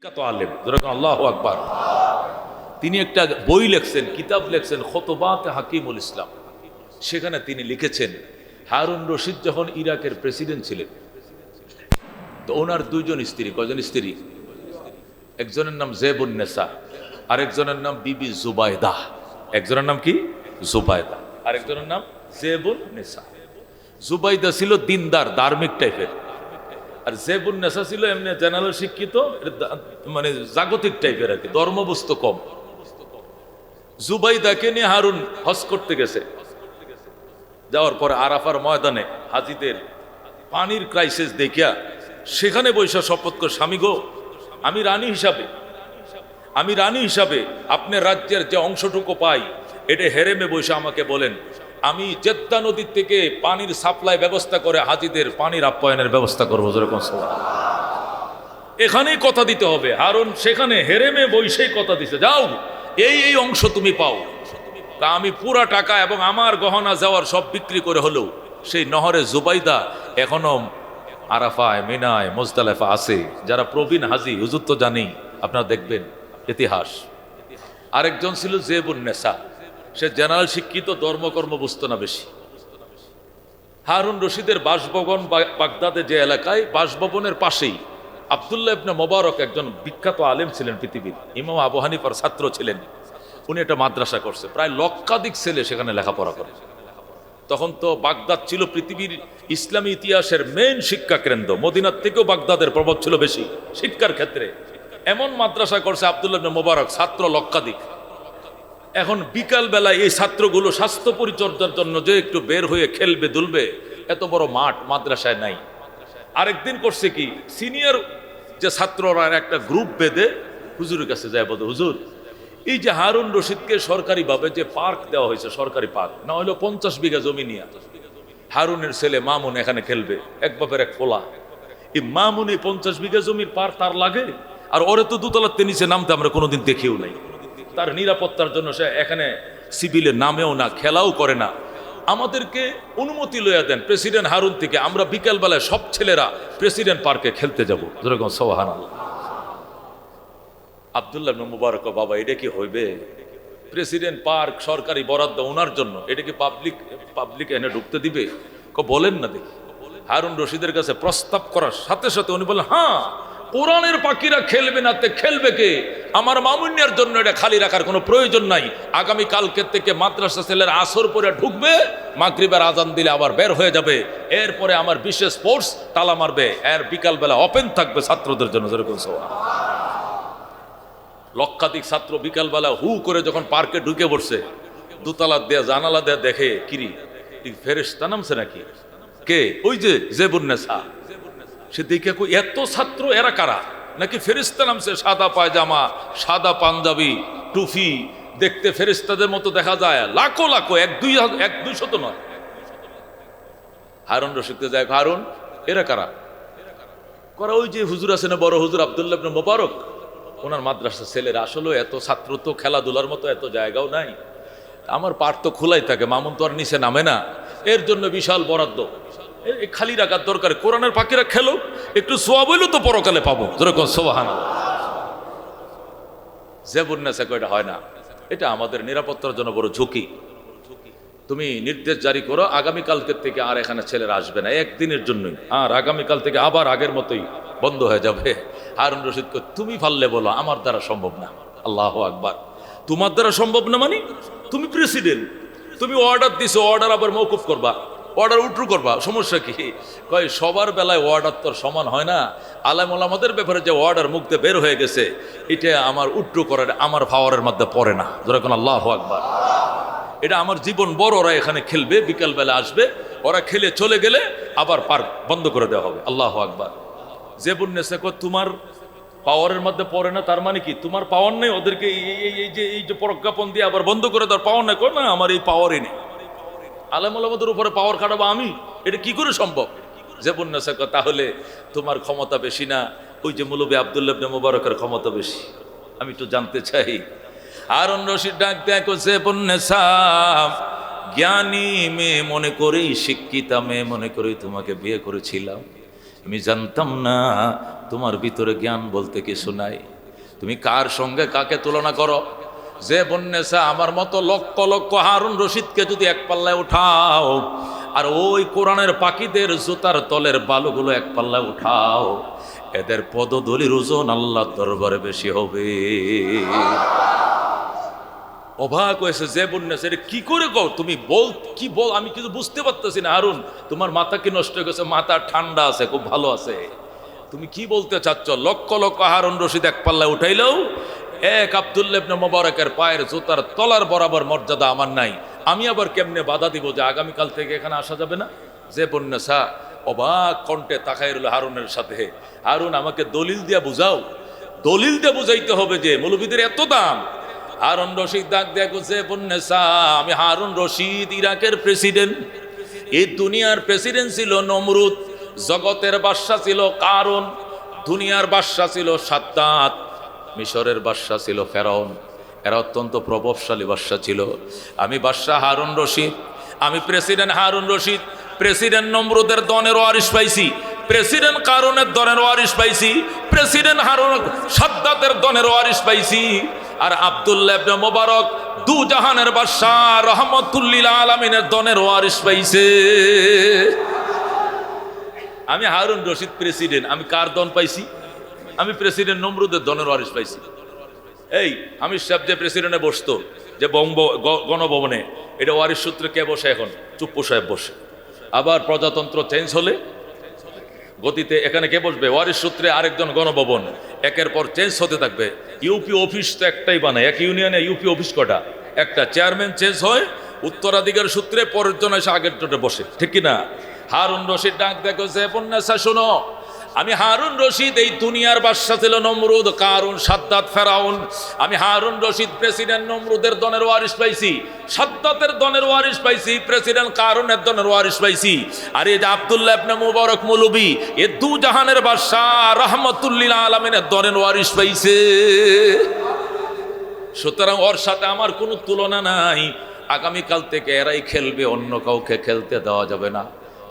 বিখ্যাত আলেম যেরকম আল্লাহু আকবার। তিনি একটা বই লেখছেন, কিতাব লেখছেন, খুতবাত হাকিমুল ইসলাম। সেখানে তিনি লিখেছেন হারুন রশিদ যখন ইরাকের প্রেসিডেন্ট ছিলেন, তো ওনার দুইজন স্ত্রী, কয়জন স্ত্রী? একজনের নাম জেবুন নেসা, আরেকজনের নাম বিবি জুবাইদা। একজনের নাম কি? জুবাইদা। আরেকজনের নাম জেবুন নেসা। জুবাইদা ছিল দিনদার, ধার্মিক টাইপের, আর জেবুন নেসা ছিল এমনি জেনারেল শিক্ষিত, মানে জাগতিক টাইপের আর কি, ধর্মবস্তু কম। জুবাইদাকে নিয়ে হারুন হজ করতে গেছে। যাওয়ার পরে আরাফার ময়দানে হাজিদের পানির ক্রাইসিস দেখিয়া সেখানে বৈশা শপথ করে, স্বামী গো, আমি রানী হিসাবে আপনার রাজ্যের যে অংশটুকু পাই এটা হেরেমে বৈশা আমাকে বলেন, আমি জেদ্দা নদীর থেকে পানির সাপ্লাই ব্যবস্থা করে হাজিদের পানির আপ্যায়নের ব্যবস্থা করবো। যেরকম এখানেই কথা দিতে হবে। হারুন সেখানে হেরেমে বৈশাই কথা দিছে, যাও এই অংশ তুমি পাও। তা আমি পুরা টাকা এবং আমার গহনা যাওয়ার সব বিক্রি করে হলেও সেই নহরে জুবাইদা এখনো আরাফায়, মিনায়, মুজদালিফা আছে। যারা প্রবীণ হাজি, হুজুর তো জানি, আপনারা দেখবেন ইতিহাস। আরেকজন ছিল জেবুন নেসা, সে জেনারেল শিক্ষিত, ধর্মকর্ম বুঝতো না বেশি। হারুন রশিদের বাসভবন বাগদাদে যে এলাকায়, বাসভবনের পাশেই আব্দুল্লাহ ইবনে মোবারক একজন বিখ্যাত আলেম ছিলেন পৃথিবীর, ইমাম আবু হানিফার ছাত্র ছিলেন। উনি একটা মাদ্রাসা করছে, প্রায় লক্ষাধিক ছেলে সেখানে লেখাপড়া করে। তখন তো বাগদাদ ছিল পৃথিবীর ইসলামী ইতিহাসের মেইন শিক্ষা কেন্দ্র, মদিনার থেকেও বাগদাদের প্রভাব ছিল বেশি শিক্ষার ক্ষেত্রে। এমন মাদ্রাসা করছে আব্দুল্লাহ ইবনে মোবারক, ছাত্র লক্ষাধিক। এখন বিকাল বেলায় এই ছাত্রগুলো স্বাস্থ্য পরিচর্যার জন্য যে একটু বের হয়ে খেলবে দুলবে, এত বড় মাঠ মাদ্রাসায় নাই। আরেকদিন করছে কি, সিনিয়র যে ছাত্ররা একটা গ্রুপ বেঁধে হুজুরের কাছে যায়, বলতে হুজুর, এই যে হারুন রশিদকে সরকারিভাবে যে পার্ক দেওয়া হয়েছে, সরকারি পার্ক না হলেও 50 বিঘা জমি নিয়ে হারুনের ছেলে মামুন এখানে খেলবে, এক বাপের এক খোলা। এই মামুন এই 50 বিঘা জমির পার্ক তার লাগে, আর ওরে তো দোতলার নিচে নামতে আমরা কোনোদিন দেখিও নাই। তার নিরাপত্তার জন্য সে এখানে সিভিলের নামেও না, খেলাও করে না। আমাদেরকে অনুমতি লইয়া দেন প্রেসিডেন্ট হারুন থেকে, আমরা বিকালবেলায় সব ছেলেরা প্রেসিডেন্ট পার্কে খেলতে যাবো। যেরকম সুবহানাল্লাহ। আব্দুল্লাহ ইবনে মুবারক, বাবা এটা কি হইবে? প্রেসিডেন্ট পার্ক সরকারি বরাদ্দ ওনার জন্য, এটা কি পাবলিক এনে ঢুকতে দিবে? বলেন না দেখি। হারুন রশিদের কাছে প্রস্তাব করার সাথে সাথে উনি বললেন, হ্যাঁ, কোরআনের পাখিরা খেলবে না তে খেলবে কে? আমার মামুনিয়ার জন্য এটা খালি রাখার কোনো প্রয়োজন নাই। আগামী কালকের থেকে মাদ্রাসা ছেলের আসর পরে ঢুকবে, মাগরিবের আজান দিলে আবার বের হয়ে যাবে। এরপরে আমার বিশেষ ফোর্স তালা মারবে, এর বিকালবেলা ওপেন থাকবে ছাত্রদের জন্য। যেরকম লক্ষাধিক ছাত্র বিকালবেলা হু করে যখন পার্কে ঢুকে পড়ছে, দোতলা দেয়া জানালা দেয়া দেখে, কিরি ফেরেশতা নামছে নাকি? কে? ওই যে জেবুন নেসা। সে দেখে এত ছাত্র, এরা কারা? নাকি ফেরেশতা নামছে, সাদা পায়জামা, সাদা পাঞ্জাবি, টুপি, দেখতে ফেরেশতাদের মতো দেখা যায়। লাখো লাখো, এক দুই শত নয়। হারুন রশিদকে যায়, হারুন এরা কারা? করা ওই যে হুজুর আছে না, বড় হুজুর আব্দুল্লাহ ইবনে মুবারক, ওনার মাদ্রাসা ছেলেরা। আসলে এত ছাত্র তো খেলাধুলার মতো এত জায়গাও নাই, আমার পার্ক তো খোলাই থাকে, মামুন তো আর নিচে নামে না, এর জন্য বিশাল বরাদ্দ, খালি রাখার দরকার। কোরআনের পাখিরা খেলো, একটু সোয়াব হইলেও তো পরকালে পাবো। যেরকম সুবহানাল্লাহ। জেবুন নেসা কয়টা হয় না, এটা আমাদের নিরাপত্তার জন্য বড় ঝুঁকি। তুমি নির্দেশ জারি করো, আগামীকালকের থেকে আর এখানে ছেলেরা আসবে না, একদিনের জন্যই, আর আগামীকাল থেকে আবার আগের মতোই বন্ধ হয়ে যাবে। হারুন রশিদকে তুমি পারলে বলো, আমার দ্বারা সম্ভব না। আল্লাহু আকবার। তোমার দ্বারা সম্ভব না মানে? তুমি প্রেসিডেন্ট, তুমি অর্ডার দিছো, অর্ডার আবার মওকুফ করবা, অর্ডার উঠরু করবা, সমস্যা কি? কয় সবার বেলায় অর্ডার তোর সমান হয় না। আলেম ওলামাদের ব্যাপারে যে অর্ডার মুখ দিয়ে বের হয়ে গেছে, এটা আমার উঠরু করার আমার পাওয়ারের মধ্যে পড়ে না। যেরকম আল্লাহু আকবার। এটা আমার জীবন বড়, ওরা এখানে খেলবে, বিকালবেলা আসবে, ওরা খেলে চলে গেলে আবার পার্ক বন্ধ করে দেওয়া হবে। আল্লাহু আকবার। জেবুন নেসা কয় তোমার পাওয়ারের মধ্যে পড়ে না, তার মানে কি তোমার পাওয়ার নেই? ওদেরকে এই যে প্রজ্ঞাপন দিয়ে আবার বন্ধ করে দেওয়ার পাওয়ার নেই? না, আমার এই পাওয়ারই নেই। আলেম ওলামাদের উপরে পাওয়ার খাটাবো আমি, এটা কি করে সম্ভব? জেবুন নেসা কয় তাহলে তোমার ক্ষমতা বেশি না, ওই যে মৌলবী আব্দুল্লাহ ইবনে মুবারকের ক্ষমতা বেশি। আমি একটু জানতে চাই। হারুন রশিদ ডাক দেখো, জেবুন নেসা, জ্ঞানী মেয়ে মনে করেই, শিক্ষিতা মেয়ে মনে করেই তোমাকে বিয়ে করেছিলাম। আমি জানতাম না তোমার ভিতরে জ্ঞান বলতে কিছু নাই। তুমি কার সঙ্গে কাকে তুলনা করো? যে বন্যেসা আমার মতো লক্ষ লক্ষ হারুন রশিদকে যদি এক পাল্লায় উঠাও, আর ওই কোরআনের পাখিদের জুতার তলের বালুগুলো এক পাল্লায় উঠাও, এদের পদদলির ওজন আল্লাহর দরবারে বেশি হবে। অবাক হয়েছে যে বন্যেসা, এটা কি করে কও তুমি? কি বল, আমি কিছু বুঝতে পারতেছি না। হারুন, তোমার মাথা কি নষ্ট হয়ে গেছে? মাথা ঠান্ডা আছে, খুব ভালো আছে। তুমি কি বলতে চাচ্ছ? লক্ষ লক্ষ হারুন রশিদ এক পাল্লায় উঠাইলেও এক আব্দুল্লাহ ইবনে মুবারকের পায়ের জুতার তলার বরাবর মর্যাদা আমার নাই। আমি আবার কেমনে বাধা দিব যে আগামীকাল থেকে এখানে আসা যাবে না? যে বন্যেসা অবাক কণ্ঠে তাকাই রইল হারুনের সাথে। হারুন, আমাকে দলিল দিয়া বুঝাও। দলিল দিয়ে বুঝাইতে হবে যে মৌলবীদের এত দাম। হারুন রশিদ ডাক দেখো, যে বন্যেসা আমি হারুন রশিদ, ইরাকের প্রেসিডেন্ট। এই দুনিয়ার প্রেসিডেন্ট ছিল নমরুদ, জগতের বাদশা ছিল কারুন, দুনিয়ার বাদশা ছিল সাদ্দাত, মিশরের বাদশা ছিল ফেরাউন। এরা অত্যন্ত প্রভাবশালী বাদশা ছিল। আমি বাদশা হারুন রশিদ, আমি প্রেসিডেন্ট হারুন রশিদ। প্রেসিডেন্ট নমরুদের দনের ওয়ারিশ পাইছি, প্রেসিডেন্ট কারুনের দনের ওয়ারিশ পাইছি, প্রেসিডেন্ট হারুন সাদ্দাতের দনের ওয়ারিশ পাইছি। আর আব্দুল্লাহ ইবনে মুবারক দু জাহানের বাদশা রহমতুল্লিল আলামিনের দনের ওয়ারিশ পাইছে। আমি হারুন রশিদ প্রেসিডেন্ট, আমি কার দন পাইছি? আমি প্রেসিডেন্ট নমরুদের দনের ওয়ারিশ পাইছি। এই আমির সাহেব যে প্রেসিডেন্টে বসতো, যে গণভবনে, এটা ওয়ারিশ সূত্রে কে বসে? এখন চুপ্পু সাহেব বসে। আবার প্রজাতন্ত্র চেঞ্জ হলে গতিতে এখানে কে বসবে? ওয়ারিশ সূত্রে আরেকজন গণভবন, একের পর চেঞ্জ হতে থাকবে। ইউপি অফিস তো একটাই বানায়, এক ইউনিয়নে ইউপি অফিস কটা? একটা। চেয়ারম্যান চেঞ্জ হয়, উত্তরাধিকার সূত্রে পরের জন এসে আগের জোটে বসে, ঠিক কিনা? হারুন রশিদ ডাক দেখো, যে বন্যেসা শোনো, আমি হারুন রশিদ, এই দুনিয়ার বাদশা ছিল নমরুদ, কারুন, সাদ্দাত, ফেরাউন। আমি হারুন রশিদ প্রেসিডেন্ট নমরুদের দনের ওয়ারিশ পাইছি, সাদ্দাতের দনের ওয়ারিশ পাইছি, প্রেসিডেন্ট কারুনের দনের ওয়ারিশ পাইছি। আর এই যে আব্দুল্লাহ ইবনে মুবারক মৌলবী, এ দু জাহানের বাদশা রহমতুল্লিল আলামিনের দনের ওয়ারিশ পাইছে। সুতরাং ওর সাথে আমার কোনো তুলনা নাই। আগামীকাল থেকে এরাই খেলবে, অন্য কাউকে খেলতে দেওয়া যাবে না।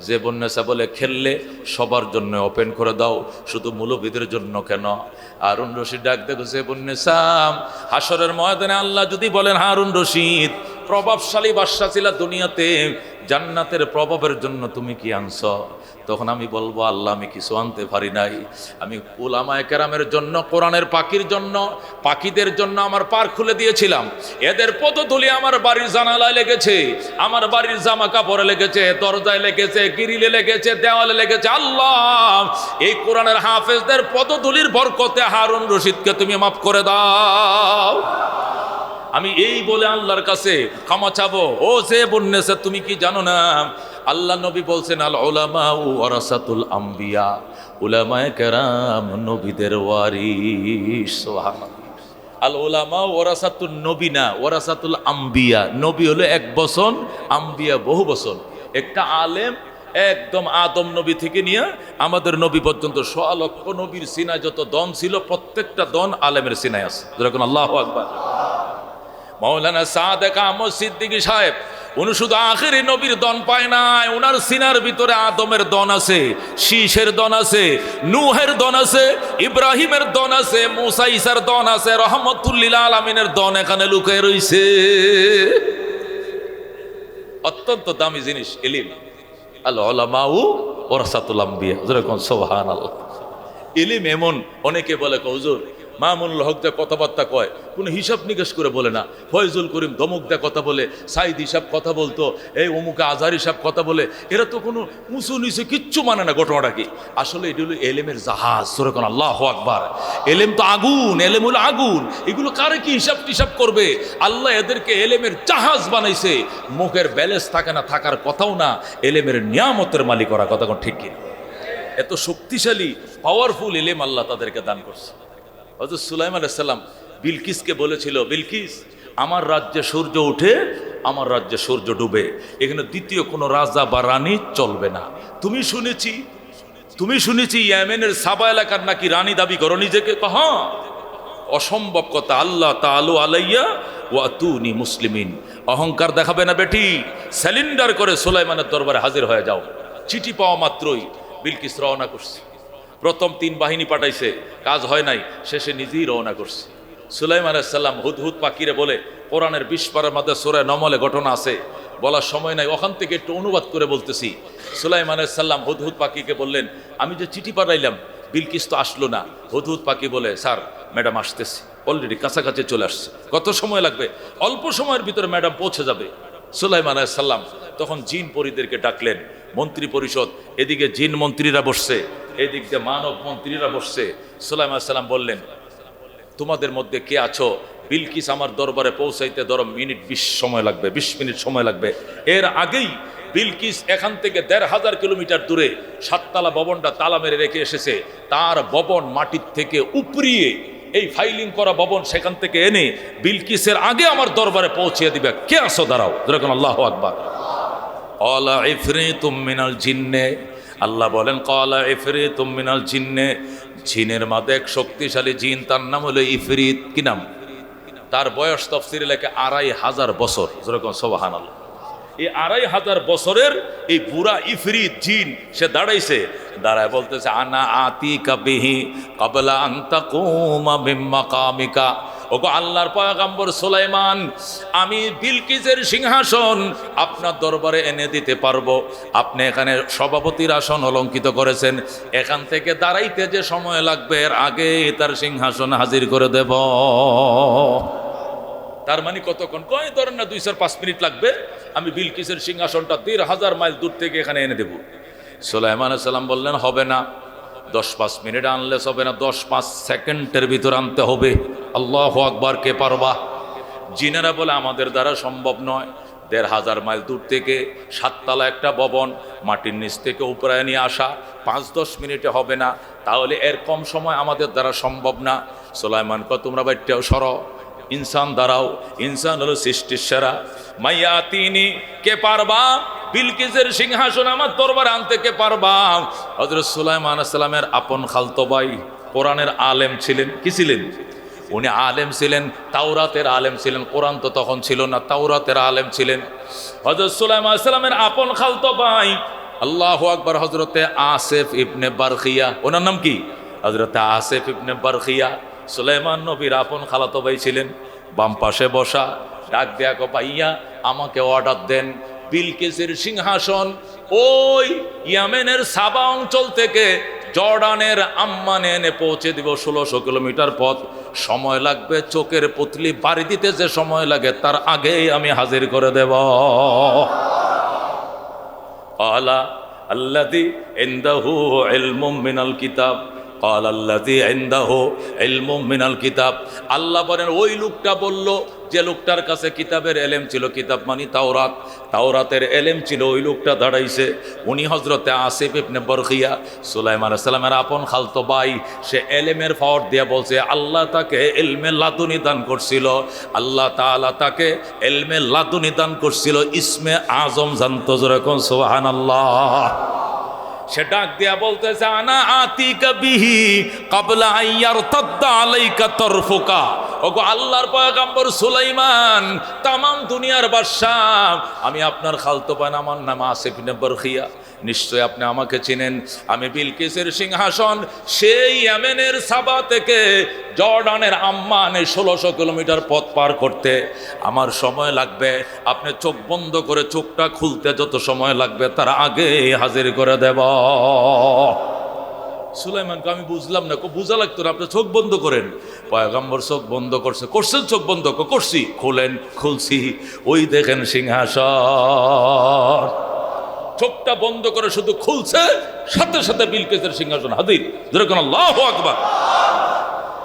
যে বন্যেসা বলে খেললে সবার জন্য ওপেন করে দাও, শুধু মৌলবীদের জন্য কেন? হারুন রশিদ ডাক দেখো, যে বন্যেসা হাসরের ময়দানে আল্লাহ যদি বলেন, হারুন রশিদ প্রভাবশালী বাদশা ছিল দুনিয়াতে, জান্নাতের প্রভাবের জন্য তুমি কি আনছ? তখন আমি বলবো, আল্লাহ আমি কিছু আনতে পারি নাই। আমি উলামায়ে কেরামের জন্য, কোরআনের পাখির জন্য, পাখিদের জন্য আমার পার খুলে দিয়েছিলাম। এদের পদধূলি আমার বাড়ির জানালায় লেগেছে, আমার বাড়ির জামা কাপড়ে লেগেছে, দরজায় লেগেছে, গ্রিলে লেগেছে, দেওয়ালে লেগেছে। আল্লাহ, এই কোরআনের হাফেজদের পদধূলির বরকতে হারুন রশিদকে তুমি মাফ করে দাও। আমি এই বলে আল্লাহর কাছে ক্ষমা চাবো। ও যে বন্যেসা, তুমি কি জানো না আল্লাহ নবী বলছেন, আল উলামা ওয়ারাসাতুল আম্বিয়া, উলামায়ে কেরাম নবীদের ওয়ারিস। সুবহানাল্লাহ। আল উলামা ওয়ারাসাতুন নবী না, ওয়ারাসাতুল আম্বিয়া। নবী হলো এক বছর, আম্বিয়া বহু বছর। একটা আলেম একদম আদম নবী থেকে নিয়ে আমাদের নবী পর্যন্ত 100 লক্ষ নবীর সিনায় যত দন ছিল, প্রত্যেকটা দন আলেমের সিনায় আছে। যেরকম আল্লাহু আকবার। মাওলানা সাদেক আহমদ সিদ্দিকী সাহেব, উনি শুধু আখেরি নবীর দন পায় নাই, উনার সিনার ভিতরে আদমের দন আছে, শীষের দন আছে, নূহের দন আছে, ইব্রাহিমের দন আছে, মুসা ঈসার দন আছে, রহমতুল্লিল আলামিনের দন এখানে লুকিয়ে রইছে। অত্যন্ত দামি জিনিস ইলম। আল উলামাউ ওয়ারাসাতুল আম্বিয়া। যেরকম সুবহানাল্লাহ। ইলম এমন, অনেকে বলে, হুজুর মামুনুল হক যা কথাবার্তা কয় কোনো হিসাব নিকাশ করে বলে না, ফয়জুল করিম ধমক দেয়া কথা বলে, সাইদ হিসাব কথা বলতো, এই অমুকে আজহার হিসাব কথা বলে, এরা তো কোনো উঁচু নিচে কিচ্ছু মানে না। ঘটনাটা কি? আসলে এটা হলো এলেমের জাহাজ। সুবহান আল্লাহু আকবার। এলেম তো আগুন, এলেম হলো আগুন। এগুলো কারে কি হিসাব টিসাব করবে? আল্লাহ এদেরকে এলেমের জাহাজ বানাইছে। মুখের ব্যালেন্স থাকে না, থাকার কথাও না। এলেমের নিয়ামতের মালিক করা কথা কোন ঠিক কিনা? এত শক্তিশালী পাওয়ারফুল এলেম আল্লাহ তাদেরকে দান করছে। হযরত সুলাইমান আলাইহিস সালাম বিলকিসকে বলেছিল, বিলকিস আমার রাজ্যে সূর্য ওঠে, আমার রাজ্যে সূর্য ডুবে, এখানে দ্বিতীয় কোনো রাজা বা রানী চলবে না। তুমি শুনেছি ইয়েমেনের সাবা এলাকার নাকি রানী দাবি করো নিজেকে। হ্যাঁ, অসম্ভব কথা। আল্লাহ তাআলা আলাইয়া ওয়াতুনি মুসলিমিন। অহংকার দেখাবে না বেটি, সিলিন্ডার করে সুলাইমানের দরবারে হাজির হয়ে যাও। চিঠি পাওয়া মাত্রই বিলকিস রওনা করছে। প্রথম 3 বাহিনী পাঠাইছে, কাজ হয় নাই, শেষে নিজেই রওনা করছে। সুলাইমান আলাইহিস সালাম হুদহুদ পাখিরে বলে, কোরআনের 20 পারার মধ্যে সূরা নমলে ঘটনা আছে, বলার সময় নাই, ওখান থেকে একটু অনুবাদ করে বলতেছি। সুলাইমান আলাইহিস সালাম হুদহুদ পাখিকে বললেন, আমি যে চিঠি পাঠাইলাম বিলকিস তো আসলো না। হুদহুদ পাখি বলে, স্যার ম্যাডাম আসতেছে, অলরেডি কাছাকাছি চলে আসছে, কত সময় লাগবে? অল্প সময়ের ভিতরে ম্যাডাম পৌঁছে যাবে। সুলাইমান আলাইহিস সালাম তখন জিন পরিদেরকে ডাকলেন, মন্ত্রী পরিষদ, এদিকে জিন মন্ত্রীরা বসছে, এদিক দিয়ে মানব মন্ত্রীরা বসছে। সুলাইমান আলাইহিস সালাম বললেন, তোমাদের মধ্যে কে আছো, বিলকিস আমার দরবারে পৌঁছাইতে ধরো মিনিট 20 সময় লাগবে, 20 মিনিট সময় লাগবে। এর আগেই বিলকিস এখান থেকে 1500 কিলোমিটার দূরে 7তলা ভবনটা তালা মেরে রেখে এসেছে। তার ভবন মাটির থেকে উপরিয়ে এই ফাইলিং করা ভবন সেখান থেকে এনে বিলকিসের আগে আমার দরবারে পৌঁছিয়ে দিবে। কে আসো, দাঁড়াও, যেরকম আল্লাহু আকবার। ক্বালা ইফরিতুম মিনাল জিন্নে, আল্লাহ বলেন ক্বালা ইফরিতুম মিনাল জিন্নে, জিনের মাঝে এক শক্তিশালী জিন, তার নাম হলো ইফরিত। কি নাম? তার বয়স তাফসীরে লেখে 2500 বছর, যেরকম সুবহানাল্লাহ। এই 2500 বছরের এই বুড়া ইফরিত জিন সে দাঁড়াইছে, দাঁড়ায় বলতেছে, আনা আতিকা বিহি ক্বাবলা আন তাকুমা মিন মাকামিকা। ওগো আল্লাহর পয়গম্বর সুলাইমান, আমি বিলকিসের সিংহাসন আপনার দরবারে এনে দিতে পারবো। আপনি এখানে সভাপতির আসন অলঙ্কিত করেছেন, এখান থেকে দাঁড়াইতে যে সময় লাগবে এর আগে তার সিংহাসন হাজির করে দেব। তার মানে কতক্ষণ? কয় ধরেন না 2-5 মিনিট লাগবে, আমি বিলকিসের সিংহাসনটা 1500 মাইল দূর থেকে এখানে এনে দেব। সুলাইমান আলাইহিস সালাম বললেন, হবে না, 10-5 মিনিট আনলে হবে না, 10-5 সেকেন্ডের ভিতর আনতে হবে। আল্লাহু আকবার, কে পারবা? জিনেরা বলে, আমাদের দ্বারা সম্ভব নয়। 1500 মাইল দূর থেকে 7তলা একটা ভবন মাটির নিচ থেকে উপরে নিয়ে আসা 5-10 মিনিটে হবে না, তাহলে এর কম সময় আমাদের দ্বারা সম্ভব না। সুলাইমান কয়, তোমরা বাইরটাও সরো, ইনসান দাঁড়াও, ইনসান হলো সৃষ্টির সেরা। মাইয়া তিনি, কে পারবা বিলকিসের সিংহাসন আমার দরবারে আনতে, কে পারবা? হযরত সুলাইমান আলাইহিস সালামের আপন খালতো ভাই, কোরআনের আলেম ছিলেন। কি ছিলেন উনি? আলেম ছিলেন, তাওরাতের আলেম ছিলেন। কোরআন তো তখন ছিল না, তাওরাতের আলেম ছিলেন। হযরত সুলাইমান আলাইহিস সালামের আপন খালতো ভাই, আল্লাহু আকবার, হযরতে আসিফ ইবনে বারখিয়া। ওনার নাম কি? হযরতে আসিফ ইবনে বারখিয়া সুলাইমান নবীর আপন খালাতো ভাই ছিলেন। বাম পাশে বসা, ডাক দেয়া, কো ভাইয়া আমাকে অর্ডার দেন, বিলকিসের সিংহাসন ওই ইয়েমেনের সাবা অঞ্চল থেকে জর্ডানের আম্মানে এনে পৌঁছে দিব। 1600 কিলোমিটার পথ, সময় লাগবে চোখের পুতলি বাড়ি দিতে যে সময় লাগে তার আগেই আমি হাজির করে দেব। আলা আল্লাযী ইনদাহু ইলমুম মিনাল কিতাব, আল্লাহ বলেন ওই লোকটা বলল, যে লোকটার কাছে কিতাবের এলেম ছিল, কিতাব মানে তাওরাত, তাওরাতের এলেম ছিল, ওই লোকটা দাঁড়াইছে। উনি হযরতে আসিফ ইবনে বারখিয়া, সুলাইমান আলাইহিস সালামের আপন খালতো ভাই। সে এলেমের পাওয়ার দিয়ে বলছে, আল্লাহ তাকে ইলমে লাদুনি দান করছিল, আল্লাহ তাআলা তাকে ইলমে লাদুনি দান করছিল, ইসমে আজম জানতো। যেরকম সুবহানাল্লাহ। সে ডাক দিয়া বলতেছে, আনা আতিকা বিহি ক্বাবলা আইয়ারতাদ্দা আলাইকা তরফুকা। ওগো আল্লাহর পয়গম্বর সুলাইমান, তামাম দুনিয়ার বাদশা, আমি আপনার খালতো ভাই, আমার নাম আসিফ ইবনে বারখিয়া, নিশ্চয় আপনি আমাকে চিনেন। আমি বিলকিসের সিংহাসন সেই ইয়েমেনের সাবা থেকে জর্ডানের আম্মানে 1600 কিলোমিটার পথ পার করতে আমার সময় লাগবে। আপনি চোখ বন্ধ করে চোখটা খুলতে যত সময় লাগবে তার আগে হাজির করে দেব। সুলাইমানকে আমি বুঝলাম না, বুঝা লাগতো না, আপনি চোখ বন্ধ করেন। পয়গম্বর চোখ বন্ধ করছেন, চোখ বন্ধ করছি, খুলেন, খুলছি, ওই দেখেন সিংহাসন। চোখটা বন্ধ করে শুধু খুলছে, সাথে সাথে বিলকিসের সিংহাসন হাজির। যেরকম আল্লাহু আকবার।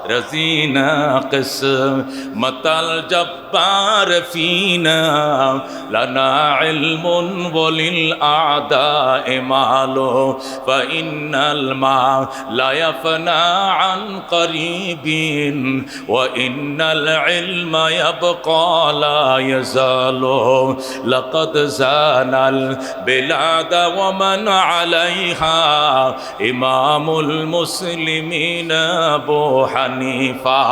رزينا قسمة الجبار فينا لنا علم وللأعداء مال فإن الماء لا يفنى عن قريب وإن العلم يبقى لا يزال لقد زان البلاد ومن عليها إمام المسلمين أبو حنيفة হানিফা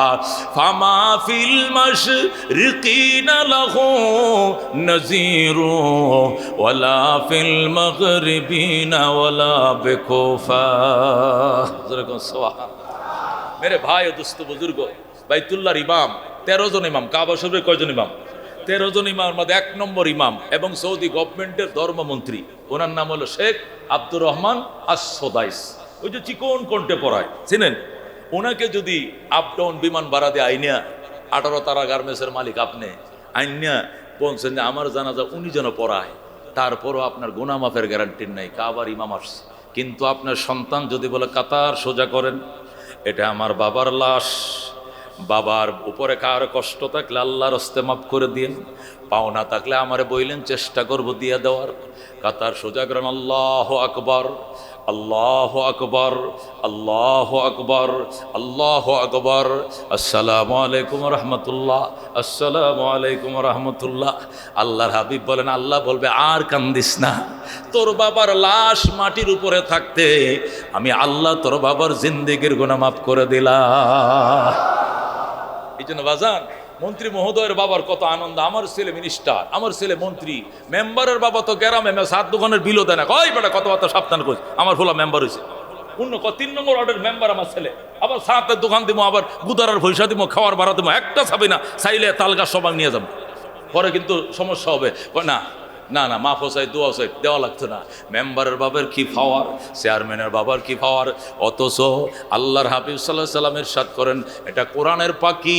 ফামা ফিল মাশরিকিনা লাহু নাযীরু ওয়ালা ফিল মাগরিবিনা ওয়ালা বিকুফা। মেরে ভাই ও দোস্ত বুজুর্গ, বাইতুল্লাহর ইমাম 13 জন ইমাম, কাবা শরীফের কয়জন ইমাম? 13 জন ইমামের মধ্যে 1 নম্বর ইমাম এবং সৌদি গভর্নমেন্টের ধর্মমন্ত্রী, ওনার নাম হলো শেখ আব্দুর রহমান আস-সুদাইস। ওই যে চিকন কণ্ঠে পড়ায়, চিনেন? ওনাকে যদি আপ ডাউন বিমান ভাড়া দিয়ে আইনিয়া 18 তারা গার্মেন্টসের মালিক আপনি আইনিয়া বলছেন যে আমার জানাজা উনি যেন পড়ায়, তারপরও আপনার গুনাহ মাফের গ্যারান্টি নাই, কাবার ইমাম আসছে। কিন্তু আপনার সন্তান যদি বলে কাতার সোজা করেন, এটা আমার বাবার লাশ, বাবার উপরে কার কষ্ট থাকলে আল্লাহর হস্তে মাফ করে দিন, পাওনা থাকলে আমারে বইলেন চেষ্টা করব দিয়ে দেওয়ার, কাতার সোজা করেন। আল্লাহু আকবার, আল্লাহু আকবার, আল্লাহু আকবার, আল্লাহু আকবার। আসসালামু আলাইকুম রহমতুল্লাহ, আসসালামু আলাইকুম রহমতুল্লাহ। আল্লাহর হাবিব বলেন, আল্লাহ বলবে আর কান্দিস না, তোর বাবার লাশ মাটির উপরে থাকতে আমি আল্লাহ তোর বাবার জিন্দেগির গুনাহ মাফ করে দিলাম। এই জন্য বাজান, মন্ত্রী মহোদয়ের বাবার কত আনন্দ, আমার ছেলে মিনিস্টার, আমার ছেলে মন্ত্রী, মেম্বারের বাবা তো গ্রামে সাত দোকানের বিলও দেয় না, কয় বেটা কথাবার্তা সাবধান করিস, আমার ফুলা মেম্বার হয়েছে, 3 নম্বর ওয়ার্ডের মেম্বার আমার ছেলে, আবার সাতের দোকান দিব, আবার গুদারার পয়সা দিব, খাওয়ার ভাড়া দিব, একটা চাবি না, চাইলে তালগা সবাই নিয়ে যাবো, পরে কিন্তু সমস্যা হবে। না না না, মাফ হোসাই দোয়া হোসাই দেওয়া লাগতো না। মেম্বারের বাবার কি পাওয়ার, চেয়ারম্যানের বাবার কি পাওয়ার, অথচ আল্লাহর হাবিব সাল্লাল্লাহু আলাইহি ওয়াসাল্লাম ইরশাদ করেন, এটা কোরআনের পাখি,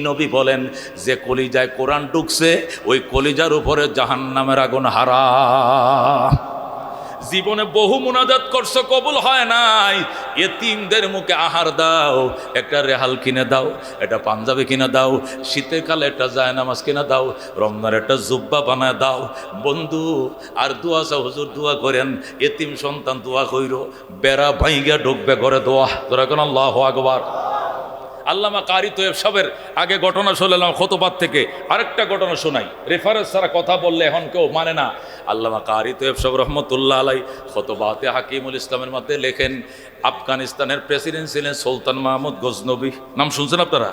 নবী বলেন যে কলিজায় কোরআন ঢুকছে ওই কলিজার উপরে জাহান্নামের আগুন হারাম। জীবনে বহু মুনাজাত করছো, কবুল হয় নাই, এতিমদের মুখে আহার দাও, একটা রেহাল কিনে দাও, একটা পাঞ্জাবি কিনে দাও, শীতের কালে একটা জায়নামাজ কিনে দাও, রমজানের একটা জুব্বা বানায় দাও। বন্ধু আর দোয়া চাও, হুজুর দোয়া করেন, এতিম সন্তান দোয়া কইরো, বেড়া ভাইগা ঢুকবে ঘরে, দোয়া তোরা কোন আল্লাহু আকবার। আল্লামা কারি তৈয়ব সাহেবের আগে ঘটনা শুনলাম খুতবাত থেকে, আরেকটা ঘটনা শোনাই, রেফারেন্স ছাড়া কথা বললে এখন কেউ মানে না। আল্লামা কারি তৈয়ব সাহেব রহমতুল্লাহ আলাই খুতবাতে হাকিমুল ইসলামের মধ্যে লেখেন, আফগানিস্তানের প্রেসিডেন্ট ছিলেন সুলতান মাহমুদ গজনবী, নাম শুনছেন আপনারা?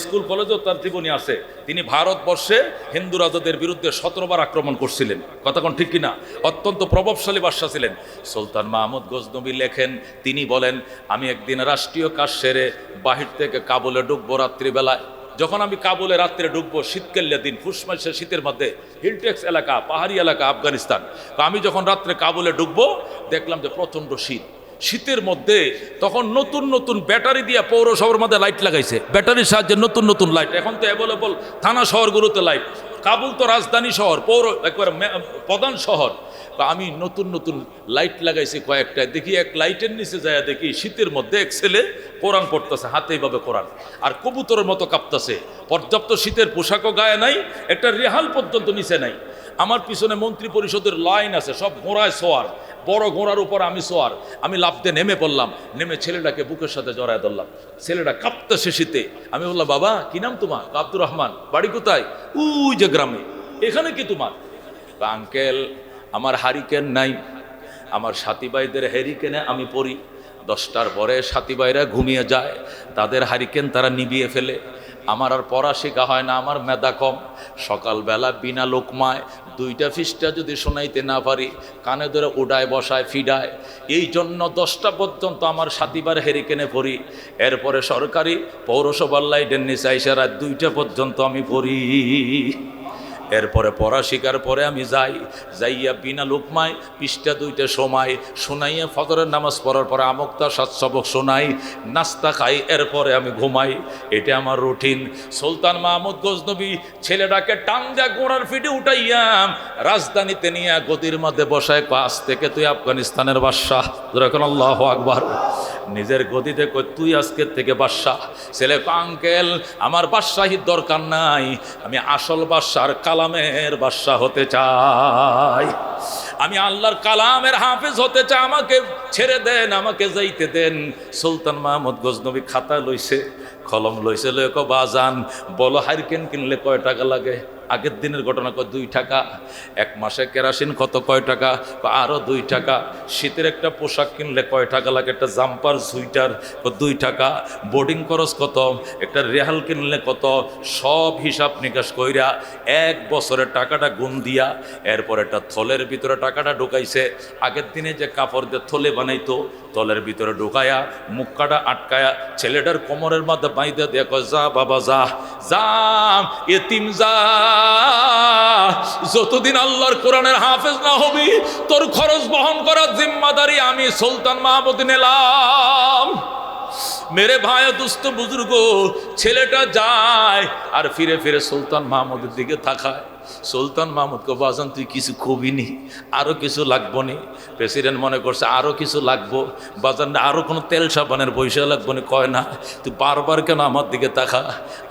স্কুল কলেজেও তার জীবনী আছে। তিনি ভারতবর্ষে হিন্দু রাজাদের বিরুদ্ধে 17 বার আক্রমণ করছিলেন, কথা কোন ঠিক কিনা? অত্যন্ত প্রভাবশালী বাদশা ছিলেন সুলতান মাহমুদ গজনবী। লেখেন, তিনি বলেন, আমি একদিন রাষ্ট্রীয় কাজ সেরে বাহির থেকে কাবুলে ঢুকবো রাত্রিবেলায়। যখন আমি কাবুলে রাত্রে ঢুকবো, শীতকালীন দিন, ফুস মাসের শীতের মধ্যে, হিলটেক্স এলাকা, পাহাড়ি এলাকা আফগানিস্তান। তো আমি যখন রাত্রে কাবুলে ঢুকবো, দেখলাম যে প্রচণ্ড শীত। শীতের মধ্যে তখন নতুন নতুন ব্যাটারি দিয়ে পৌরসভার মধ্যে লাইট লাগাইছে, ব্যাটারির সাহায্যে নতুন নতুন লাইট, এখন তো অ্যাভেলেবল থানা শহরগুলোতে লাইট। কাবুল তো রাজধানী শহর, পৌর একবারে প্রধান শহর। আমি নতুন নতুন লাইট লাগাইছি কয়েকটা, দেখি এক লাইটের নিচে যায় দেখি শীতের মধ্যে এক ছেলে কোরআন পড়তেছে, হাতে এইভাবে কোরআন, আর কবুতরের মতো কাঁপতেছে। পর্যাপ্ত শীতের পোশাকও গায়ে নাই, একটা রেহাল পর্যন্ত নিচে নাই। আমার পিছনে মন্ত্রী পরিষদের লাইন আছে, সব ঘোড়ায় সোয়ার, বড় ঘোড়ার উপর আমি সোয়ার। আমি লাফ দিয়ে নেমে পড়লাম, নেমে ছেলেটাকে বুকের সাথে জড়ায় ধরলাম। ছেলেটা কাঁপতেছে শীতে। আমি বললাম, বাবা কি নাম তোমার? আব্দুর রহমান। বাড়ি কোথায়? ওই যে গ্রামে। এখানে কি তোমার? আঙ্কেল আমার হারিকেন নাই, আমার সাথী ভাইদের হ্যারিকেনে আমি পড়ি। 10টার পরে সাথী ভাইরা ঘুমিয়ে যায়, তাদের হারিকেন তারা নিভিয়ে ফেলে। আমার আর পড়া শেখা হয় না, আমার মেধা কম। সকালবেলা বিনা লোকমায় 2টা পৃষ্ঠা যদি শোনাইতে না পারি, কানে ধরে উড়ায় বসায় ফিডায়। এই জন্য 10টা পর্যন্ত আমার সাথীবার হেরিকেনে পড়ি। এরপরে সরকারি পৌরসভার লাইটের নিচে আইসা রাত 2টা পর্যন্ত আমি পড়ি। এরপরে পড়া শেখার পরে আমি যাইয়া বিনা লোকমায় পৃষ্ঠা 2টা সময় শোনাইয়া ফজরের নামাজ পড়ার পরে আমুক্তা 7 সবক শোনাই, নাস্তা খাই, এরপরে আমি ঘুমাই। এটা আমার রুটিন। সুলতান মাহমুদ গজনবী ছেলেটাকে টান দেয়া ঘোড়ার ফিটে উঠাইয়াম, রাজধানীতে নিয়ে গদির মধ্যে বসায়, কাছ থেকে তুই আফগানিস্তানের বাদশাহ। যখন আল্লাহু আকবার, নিজের গদিতে কই তুই আজকের থেকে বাদশাহ। ছেলে আঙ্কেল আমার বাদশাহীর দরকার নাই, আমি আসল বাদশার কালামের বাদশাহ হতে চাই। আমি আল্লাহর কালামের হাফেজ হতে চাই, আমাকে ছেড়ে দেন, আমাকে যাইতে দেন। সুলতান মাহমুদ গজনবী খাতা লইছে, কলম লইছে, লইক বাজান বলো হারিকেন কিনলে কয় টাকা লাগে? আগের দিনের ঘটনা, কয় 2 টাকা। 1 মাসে কেরাসিন কত, কয় টাকা? আরো 2 টাকা। শীতের একটা পোশাক কিনলে কয় টাকা লাগে? একটা জাম্পার সুইটার 2 টাকা। বোর্ডিং খরচ কত? একটা রেহাল কিনলে কত? সব হিসাব নিকাশ কইরা 1 বছরের টাকাটা গুণ দিয়া এরপর একটা থলের ভিতরে টাকাটা ঢুকাইছে। আগের দিনে যে কাপড় দিয়ে থলে বানাইতো, তলের ভিতরে ঢুকায়া মুখটা আটকায়া ছেলেটার কোমরের মধ্যে বাইদা দিয়ে কয়, যা বাবা যা, যা এতিম যা, যতদিন আল্লাহর কোরআনের হাফেজ না হবি তোর খরচ বহন করার জিম্মাদারি আমি সুলতান মাহমুদ নিলাম। মেরে ভাই দুস্থ বুজুর্গ, ছেলেটা যায় আর ফিরে ফিরে সুলতান মাহমুদের দিকে তাকায়। সুলতান মাহমুদকে বাজান তুই কিছু কবিনি, আরো কিছু লাগবো নি? প্রেসিডেন্ট মনে করছে আরো কিছু লাগবো। বাজান আরো কোনো তেল সাবানের পয়সা লাগবো নি? কয় না। তুই বারবার কেন আমার দিকে তাকা?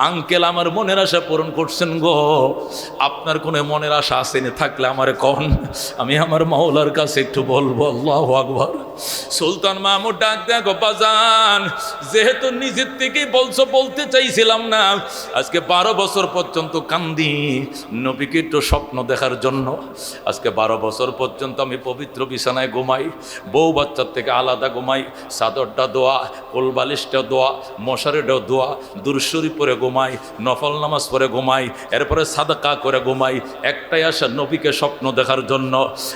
আঙ্কেল আমার মনের আশা পূরণ করছেন গো, আপনার কোনো মনের আশা আসেনি, থাকলে আমারে কন, আমি আমার মাওলার কাছে একটু বলবো। আল্লাহু আকবার। সুলতান মাহমুদ ডাক দেয়, গো বাজান যেহেতু নিজের থেকেই বলছো, বলতে চাইছিলাম না, আজকে 12 বছর পর্যন্ত কান্দি নবীকে একটু স্বপ্ন দেখার জন্য। আজকে 12 বছর পর্যন্ত আমি পবিত্র বিছানায় ঘুমাই, বউ বাচ্চার থেকে আলাদা ঘুমাই, চাদরটা দোয়া, কোলবালিশটা দোয়া, মশারিটাও দোয়া, দুরশরী পরে ঘুমাই, নফল নামাজ পড়ে ঘুমাই, এরপরে সাদাকা করে ঘুমাই, একটাই আশা নবীকে স্বপ্ন দেখার জন্য।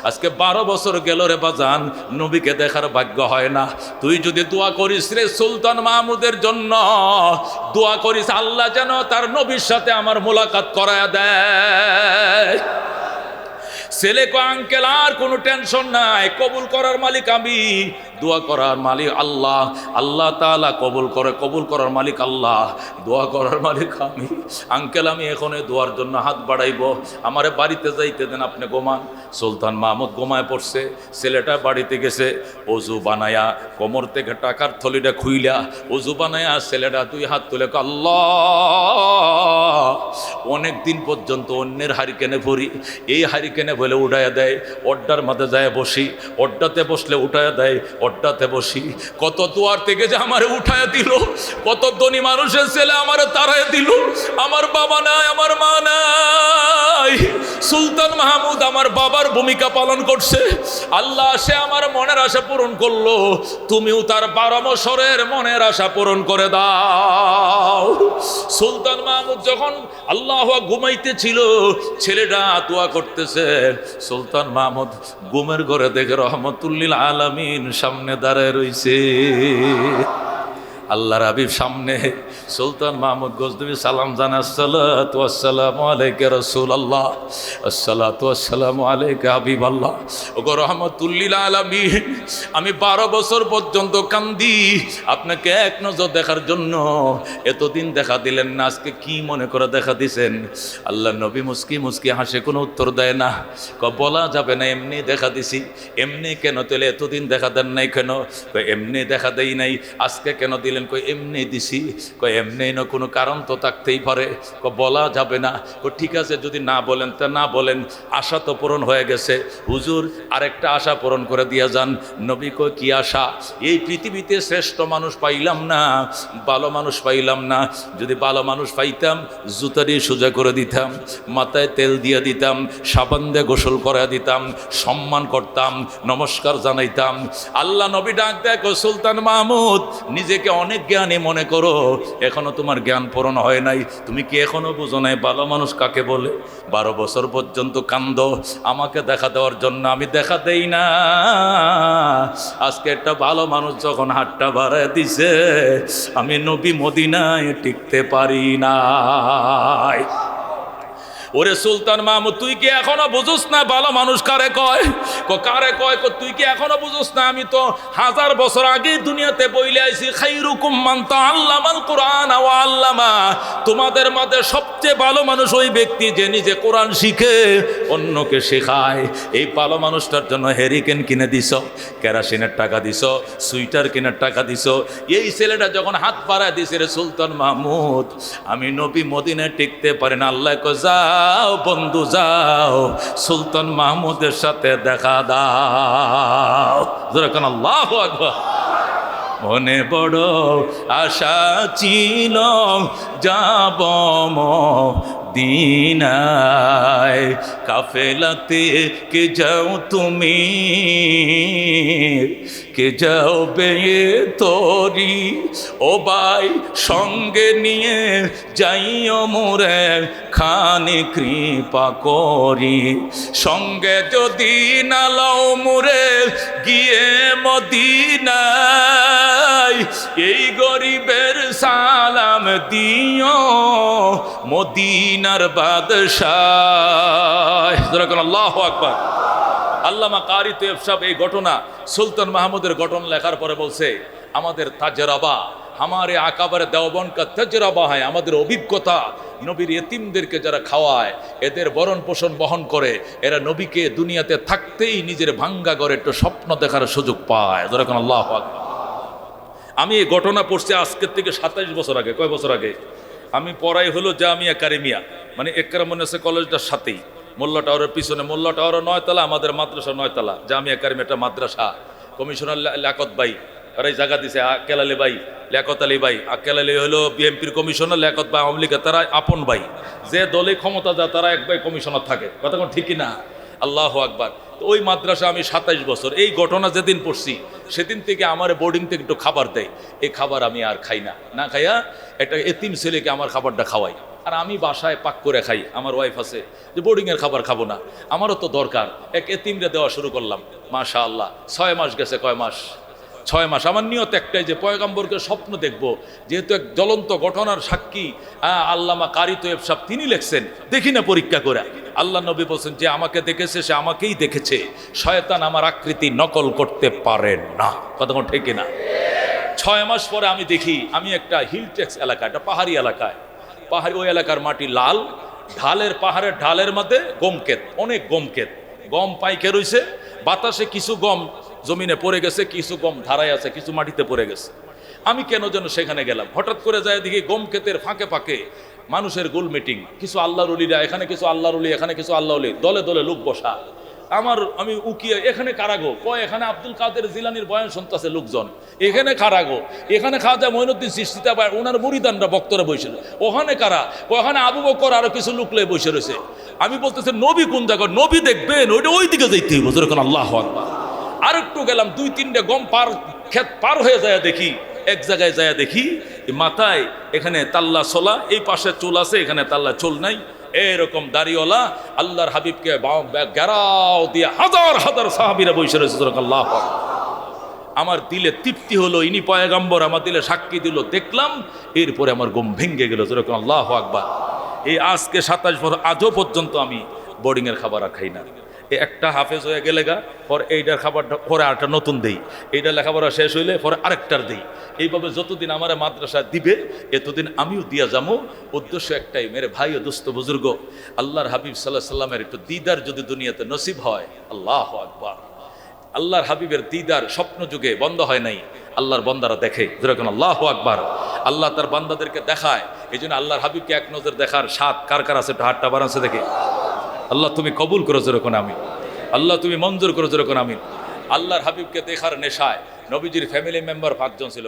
আজকে 12 বছর গেল রে বাজান, নবীকে দেখার ভাগ্য হয় না। তুই যদি দোয়া করিস রে সুলতান মাহমুদের জন্য, দোয়া করিস আল্লাহ যেন তার নবীর সাথে আমার মোলাকাত করায় দেয়। ছেলে কো আঙ্কেল আর কোনো টেনশন নাই, কবুল করার মালিক আমি, দোয়া করার মালিক আল্লাহ, আল্লাহ তাআলা কবুল করে, কবুল করার মালিক আল্লাহ, দোয়া করার মালিক আমি। আঙ্কেল আমি এখন দোয়ার জন্য হাত বাড়াইব, আমারে বাড়িতে যাইতে দেন, আপনি ঘুমান। সুলতান মাহমুদ ঘুমায় পড়ছে, ছেলেটা বাড়িতে গেছে, অজু বানায়া কোমর থেকে টাকার থলিটা খুইলা অজু বানায়া ছেলেটা 2 হাত তুলে আল্লাহ, অনেক দিন পর্যন্ত অন্যের হারিকেনে ভরি, এই হারিকেনে বলে উঠাইয়া দেয়, অড্ডার মাঝে যায় বসি, অড্ডাতে বসলে উঠাইয়া দেয়, অড্ডাতে বসি। কত দুয়ার থেকে যে আমারে উঠাইয়া দিল, কত ধনী মানুষের ছেলে আমারে তাড়াইয়া দিল, আমার বাবা নাই, আমার মা নাই। সুলতান মাহমুদ আমার বাবার ভূমিকা পালন করছে। আল্লাহ সে আমার মনের আশা পূরণ করলো, তুমিও তার 12 বছরের মনের আশা পূরণ করে দাও। সুলতান মাহমুদ যখন আল্লাহ ঘুমাইতেছিল, ছেলেটা দোয়া করতেছে, সুলতান মাহমুদ ঘুমের ঘরে দেখে রহমতুল্লিল আলামিন সামনে দাঁড়ায় রইছে। আল্লাহর হাবিব সামনে, সুলতান মাহমুদ গজনবী সালাম জানায়, আসসালাতু ওয়াসসালামু আলাইকা রাসূলুল্লাহ, আসসালাতু ওয়াসসালামু আলাইকা হাবিবাল্লাহ। ওগো রহমাতুল্লিল আলামিন, আমি 12 বছর পর্যন্ত কান্দি আপনাকে এক নজর দেখার জন্য, এতদিন দেখা দিলেন না, আজকে কি মনে করে দেখা দিছেন? আল্লাহ নবী মুস্কি মুস্কি হাসে, কোনো উত্তর দেয় না। বলা যাবে না এমনি দেখা দিছি। এমনি কেন? তাহলে এতদিন দেখা দেন নাই কেন? এমনি দেখা দেই নাই। আজকে কেন দিলেন? কই এমনি দিছি। কই এমনি না, কোনো কারণ তো থাকতেই পারে। বলা যাবে না। ঠিক আছে, যদি না বলেন তা না বলেন, আশা তো পূরণ হয়ে গেছে। হুজুর আরেকটা আশা পূরণ করে দিয়া যান। নবী কই কি আশা? এই পৃথিবীতে শ্রেষ্ঠ মানুষ পাইলাম না, ভালো মানুষ পাইলাম না। যদি ভালো মানুষ পাইতাম, জুতা দিয়ে সোজা করে দিতাম, মাথায় তেল দিয়ে দিতাম, সাবান দিয়ে গোসল করে দিতাম, সম্মান করতাম, নমস্কার জানাইতাম। আল্লাহ নবী ডাক দেয়, সুলতান মাহমুদ নিজেকে অনেক জ্ঞানী মনে করো, এখনো তোমার জ্ঞান পূরণ হয় নাই। তুমি কি এখনো বুঝো নাই ভালো মানুষ কাকে বলে? 12 বছর পর্যন্ত কান্দো আমাকে দেখা দেওয়ার জন্য, আমি দেখা দেই না। আজকে একটা ভালো মানুষ যখন হাতটা বাড়ায় দিছে, আমি নবী মদিনায় টিকতে পারি না। ওরে সুলতান মাহমুদ, তুই কি এখনো বুঝোস না ভালো মানুষ কারে কয়? কারে কয়? তুই কি এখনো বুঝোস না? আমি তো 1000 বছর আগে দুনিয়াতে বইলে আইছি, খাইরুকুম মান তাআল্লামাল কুরআন ওয়া আল্লামা। তোমাদের মধ্যে সবচেয়ে ভালো মানুষ ওই ব্যক্তি যে নিজে কোরআন শিখে অন্যকে শেখায়। এই ভালো মানুষটার জন্য হেরিকেন কিনে দিছ, কেরাসিনের টাকা দিছ, সুইটার কেনার টাকা দিছ। এই ছেলেটা যখন হাত বাড়ায় দিছে, রে সুলতান মাহমুদ আমি নবী মদিনায় টিকতে পারি না। আল্লাহ কয় যা যাও বন্ধু যাও, সুলতান মাহমুদের সাথে দেখা দাও। যেরকম আল্লাহু আকবার। মনে বড় আশা ছিল যাব মদিনায়, কাফেলাতে কে যাও তুমি, কে যাও বে তোরি, ও ভাই সঙ্গে নিয়ে যাইও মোরে খানি কৃপা করি, সঙ্গে যদি না লও মোরে গিয়ে মদিনায়, এই গরিবের সালাম দিও মদিনার বাদশাহ। আল্লাহু আকবার। আল্লামা কারি তৈয়ব সাহেব এই ঘটনা সুলতান মাহমুদের ঘটনা লেখার পরে বলছে, আমাদের তাজরাবা হামারে আকাবারে দেওবন কা তাজরাবা হয়, আমাদের অভিজ্ঞতা নবীর এতিমদেরকে যারা খাওয়ায়, এদের বরণ পোষণ বহন করে, এরা নবীকে দুনিয়াতে থাকতেই নিজের ভাঙ্গা ঘরে একটু স্বপ্ন দেখার সুযোগ পায়। যেরকম আল্লাহু আকবার। আমি এই ঘটনা পড়ছি আজকের থেকে 27 বছর আগে। কয় বছর আগে? আমি পড়াই হলো জামিয়া কারিমিয়া, মানে একরামুন্নেসা কলেজটার সাথেই, মোল্লা টাওয়ারের পিছনে। মোল্লা টাওয়ারও 9 তলা, আমাদের মাদ্রাসা 9 তলা। জামিয়া কারিমিয়াটা মাদ্রাসা। কমিশনার লিয়াকত ভাই আর এই জায়গা দিছে, আক্কেল আলী ভাই, লিয়াকত আলী ভাই। আক্কেল আলী হলো বিএমপির কমিশনার, লিয়াকত ভাই আওয়ামী লীগের। তারা আপন ভাই, যে দলে ক্ষমতা যায় তারা এক ভাই কমিশনার থাকে। কথা কোন ঠিকই না? আল্লাহু আকবার। তো ওই মাদ্রাসা আমি 27 বছর। এই ঘটনা যেদিন পড়ছি সেদিন থেকে আমার বোর্ডিং থেকে একটু খাবার দেয়, এই খাবার আমি আর খাই না। না খাইয়া একটা এতিম ছেলেকে আমার খাবারটা খাওয়াই, আর আমি বাসায় পাক করে খাই। আমার ওয়াইফ আছে যে বোর্ডিংয়ের খাবার খাবো না, আমারও তো দরকার। এক এতিমরে দেওয়া শুরু করলাম। মাশাআল্লাহ 6 মাস গেছে। কয় মাস? 6 মাস। আমার নিয়ত একটাই যে পয়গম্বরকে স্বপ্ন দেখব, যেহেতু এক জ্বলন্ত ঘটনার সাক্ষী আল্লামা কারি তৈয়ব সাহেব, তিনি লিখছেন, দেখি না পরীক্ষা করে। আল্লাহ নবী বলছেন যে আমাকে দেখেছে সে আমাকেই দেখেছে, শয়তান আমার আকৃতি নকল করতে পারে না। কথা কোন ঠিক না? 6 মাস পরে আমি দেখি, আমি একটা হিল ট্যাক্স এলাকা, একটা পাহাড়ি এলাকায়, পাহাড়ি ওই এলাকার মাটি লাল, ঢালের পাহাড়ের ঢালের মধ্যে গমক্ষেত, অনেক গমক্ষেত, গম পাইকে রয়েছে। বাতাসে কিছু গম জমিনে পড়ে গেছে, কিছু গম ধারায় আছে, কিছু মাটিতে পড়ে গেছে। আমি কেন যেন সেখানে গেলাম, হঠাৎ করে যায় দেখি গম ক্ষেতের ফাঁকে ফাঁকে মানুষের গোল মিটিং, কিছু আল্লাহর ওলিরা এখানে, কিছু আল্লাহর ওলি এখানে, কিছু আল্লাহ ওলি, দলে দলে লোক বসা। আমি উকিয়ে, এখানে কারাগো কয়, এখানে আব্দুল কাদের জিলানির বয়ান শুনতেছে লোকজন, এখানে কারাগো, এখানে খাজা মঈনুদ্দিন চিশতি ভাই ওনার মুরিদানরা বক্তরা বসে, ওখানে কারা, ওখানে আবু বকর আরো কিছু লোক লয়ে বসে রয়েছে। আমি বলতেছি নবী কোন জায়গা? নবী দেখবেন ওইটা ওই দিকে যাইতে হইব। যেরকম আল্লাহু আকবার। আর একটু গেলাম, 2-3টে গম পার ক্ষেত পার হয়ে যায়, দেখি এক জায়গায় যায় দেখি মাথায় এখানে তাল্লা ছোলা, এই পাশে চুল আছে, এখানে তাল্লা চুল নাই, এরকম দাড়িওয়ালা আল্লাহর হাবিবকে ঘেরাও দিয়ে হাজার হাজার সাহাবীরা বসে রয়েছে। আল্লাহু আকবার। আমার দিলে তৃপ্তি হলো, ইনি পয়গম্বর, আমার দিলে সাক্ষী দিল, দেখলাম। এরপরে আমার ঘুম ভেঙে গেল। যেরকম আল্লাহু আকবার। এই আজকে 27 বছর, আজও পর্যন্ত আমি বোর্ডিংয়ের খাবার আর খাই না। একটা হাফেজ হয়ে গেলে গা পর এইটার খাবারটা পরে আরেকটা নতুন দেই, এইটা লেখাপড়া শেষ হইলে পরে আরেকটার দেই। এইভাবে যতদিন আমার মাদ্রাসা দিবে এতদিন আমিও দিয়া যাবো। উদ্দেশ্য একটাই, মেরে ভাই ও দোস্ত বুজুর্গ, আল্লাহর হাবিব সাল্লাল্লাহু আলাইহি সাল্লামের একটু দিদার যদি দুনিয়াতে নসিব হয়, আল্লাহু আকবার। আল্লাহর হাবিবের দিদার স্বপ্ন যুগে বন্ধ হয় নাই, আল্লাহর বান্দারা দেখে। যেরকম আল্লাহু আকবার। আল্লাহ তার বান্দাদেরকে দেখায়। এই জন্য আল্লাহর হাবিবকে এক নজর দেখার স্বাদ কার কার আছে? হাতটা বাড়াচ্ছে দেখে। আল্লাহ তুমি কবুল করো যেরকম আমিন। আল্লাহ তুমি মঞ্জুর করো যেরকম আমিন। আল্লাহর হাবিবকে দেখার নেশায় নবীজির ফ্যামিলি মেম্বার 5 জন ছিল।